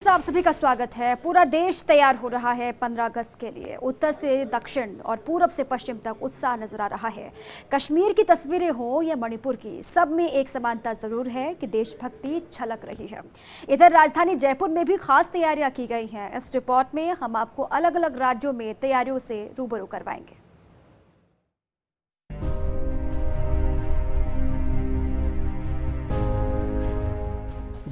आप सभी का स्वागत है। पूरा देश तैयार हो रहा है 15 अगस्त के लिए। उत्तर से दक्षिण और पूरब से पश्चिम तक उत्साह नजर आ रहा है। कश्मीर की तस्वीरें हो या मणिपुर की, सब में एक समानता जरूर है कि देशभक्ति छलक रही है। इधर राजधानी जयपुर में भी खास तैयारियां की गई हैं। इस रिपोर्ट में हम आपको अलग अलग राज्यों में तैयारियों से रूबरू करवाएंगे।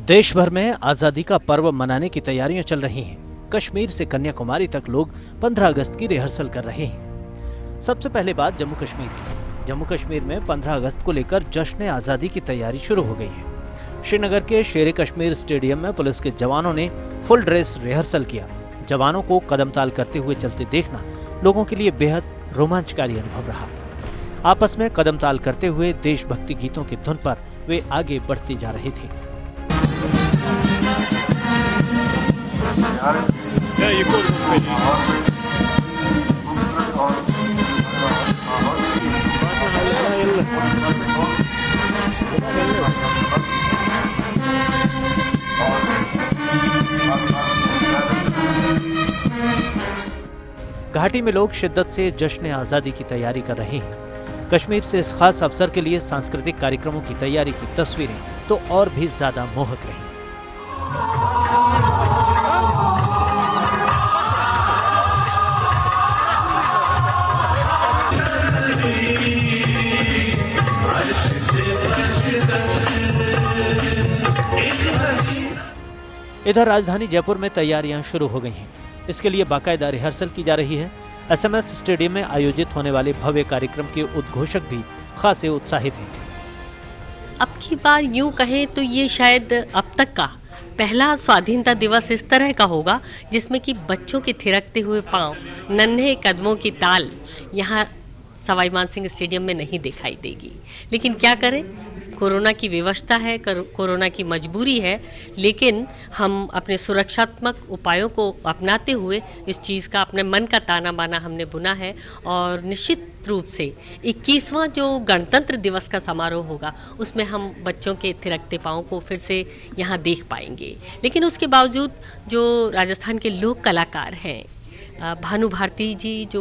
देश भर में आजादी का पर्व मनाने की तैयारियां चल रही हैं। कश्मीर से कन्याकुमारी तक लोग 15 अगस्त की रिहर्सल कर रहे हैं। सबसे पहले बात जम्मू कश्मीर की। जम्मू कश्मीर में 15 अगस्त को लेकर जश्न आजादी की तैयारी शुरू हो गई है। श्रीनगर के शेर कश्मीर स्टेडियम में पुलिस के जवानों ने फुल ड्रेस रिहर्सल किया। जवानों को कदमताल करते हुए चलते देखना लोगों के लिए बेहद रोमांचकारी अनुभव रहा। आपस में कदमताल करते हुए देशभक्ति गीतों की धुन पर वे आगे बढ़ते जा रहे थे। घाटी में लोग शिद्दत से जश्न आजादी की तैयारी कर रहे हैं। कश्मीर से इस खास अवसर के लिए सांस्कृतिक कार्यक्रमों की तैयारी की तस्वीरें तो और भी ज्यादा मोहक रही। इधर राजधानी जयपुर में तैयारियां शुरू हो गई हैं। इसके लिए बाकायदा रिहर्सल की जा रही है। एसएमएस स्टेडियम में आयोजित होने वाले भव्य कार्यक्रम के उद्घोषक भी खासे उत्साहित हैं। अब की बार यूं कहें तो ये शायद अब तक का पहला स्वाधीनता दिवस इस तरह का होगा जिसमें कि बच्चों के थिरकते हुए पांव, नन्हे कदमों की ताल यहाँ सवाई मानसिंह स्टेडियम में नहीं दिखाई देगी। लेकिन क्या करें, कोरोना की व्यवस्था है, कोरोना की मजबूरी है, लेकिन हम अपने सुरक्षात्मक उपायों को अपनाते हुए इस चीज़ का, अपने मन का ताना बाना हमने बुना है। और निश्चित रूप से 21वां जो गणतंत्र दिवस का समारोह होगा उसमें हम बच्चों के थिरकते पाँव को फिर से यहाँ देख पाएंगे। लेकिन उसके बावजूद जो राजस्थान के लोक कलाकार हैं, भानु भारती जी जो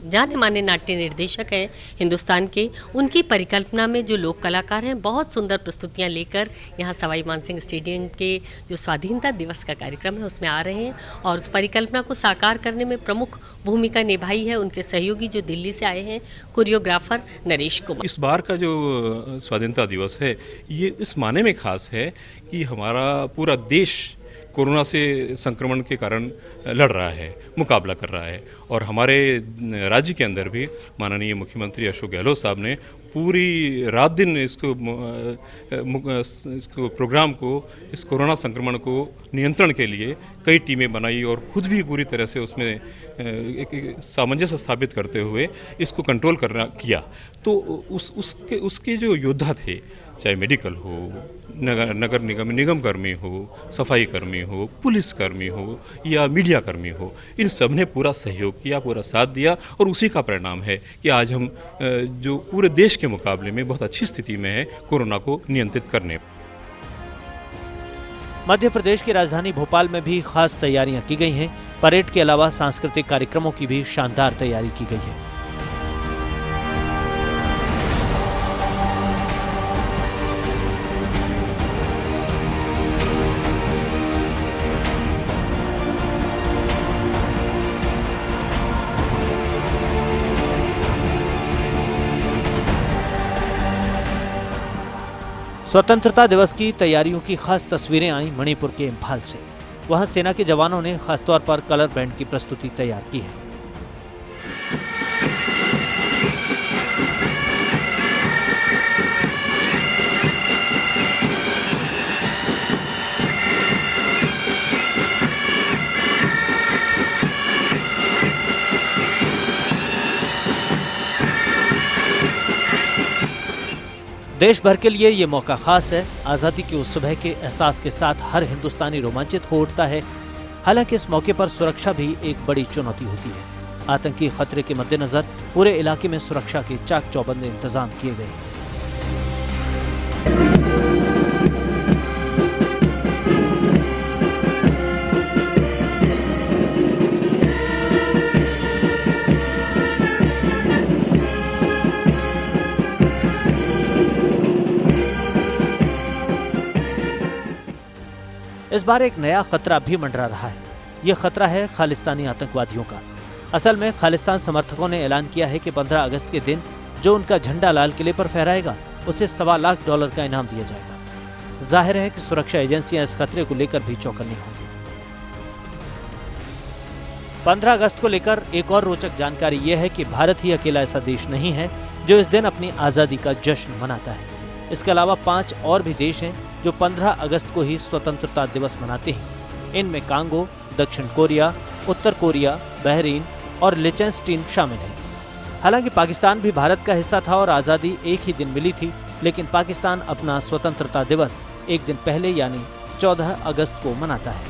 जाने माने नाट्य निर्देशक हैं हिंदुस्तान के, उनकी परिकल्पना में जो लोक कलाकार हैं बहुत सुंदर प्रस्तुतियां लेकर यहाँ सवाई मानसिंह स्टेडियम के जो स्वाधीनता दिवस का कार्यक्रम है उसमें आ रहे हैं। और उस परिकल्पना को साकार करने में प्रमुख भूमिका निभाई है उनके सहयोगी जो दिल्ली से आए हैं, कोरियोग्राफर नरेश कुमार। इस बार का जो स्वाधीनता दिवस है ये इस माने में खास है कि हमारा पूरा देश कोरोना से संक्रमण के कारण लड़ रहा है, मुकाबला कर रहा है। और हमारे राज्य के अंदर भी माननीय मुख्यमंत्री अशोक गहलोत साहब ने पूरी रात दिन इसको प्रोग्राम को, इस कोरोना संक्रमण को नियंत्रण के लिए कई टीमें बनाई और खुद भी पूरी तरह से उसमें एक सामंजस्य स्थापित करते हुए इसको कंट्रोल करना किया। तो उसके जो योद्धा थे, चाहे मेडिकल हो, नगर निगम कर्मी हो, सफाई कर्मी हो, पुलिस कर्मी हो या मीडिया कर्मी हो, इन सब ने पूरा सहयोग किया, पूरा साथ दिया। और उसी का परिणाम है कि आज हम जो पूरे देश के मुकाबले में बहुत अच्छी स्थिति में है कोरोना को नियंत्रित करने। मध्य प्रदेश की राजधानी भोपाल में भी खास तैयारियां की गई हैं। परेड के अलावा सांस्कृतिक कार्यक्रमों की भी शानदार तैयारी की गई है। स्वतंत्रता दिवस की तैयारियों की खास तस्वीरें आई मणिपुर के इम्फाल से। वहां सेना के जवानों ने खासतौर पर कलर बैंड की प्रस्तुति तैयार की है। देश भर के लिए ये मौका खास है। आज़ादी की उस सुबह के एहसास के साथ हर हिंदुस्तानी रोमांचित हो उठता है। हालांकि इस मौके पर सुरक्षा भी एक बड़ी चुनौती होती है। आतंकी खतरे के मद्देनजर पूरे इलाके में सुरक्षा के चाक चौबंद इंतजाम किए गए। बार एक नया खतरा भी मंडरा रहा है। ये खतरा है खालिस्तानी आतंकवादियों का। असल में खालिस्तान समर्थकों ने ऐलान किया है कि 15 अगस्त के दिन जो उनका झंडा लाल किले पर फहराएगा उसे $1.25 लाख का इनाम दिया जाएगा। जाहिर है कि सुरक्षा एजेंसियां इस खतरे को लेकर भी चौकन्नी होंगी। 15 अगस्त को लेकर एक और रोचक जानकारी यह है कि भारत ही अकेला ऐसा देश नहीं है जो इस दिन अपनी आज़ादी का जश्न मनाता है। इसके अलावा 5 और भी देश हैं जो 15 अगस्त को ही स्वतंत्रता दिवस मनाते हैं। इनमें कांगो, दक्षिण कोरिया, उत्तर कोरिया, बहरीन और लिechtenstein शामिल हैं। हालांकि पाकिस्तान भी भारत का हिस्सा था और आज़ादी एक ही दिन मिली थी, लेकिन पाकिस्तान अपना स्वतंत्रता दिवस एक दिन पहले यानी 14 अगस्त को मनाता है।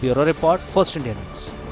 Bureau report, first India news.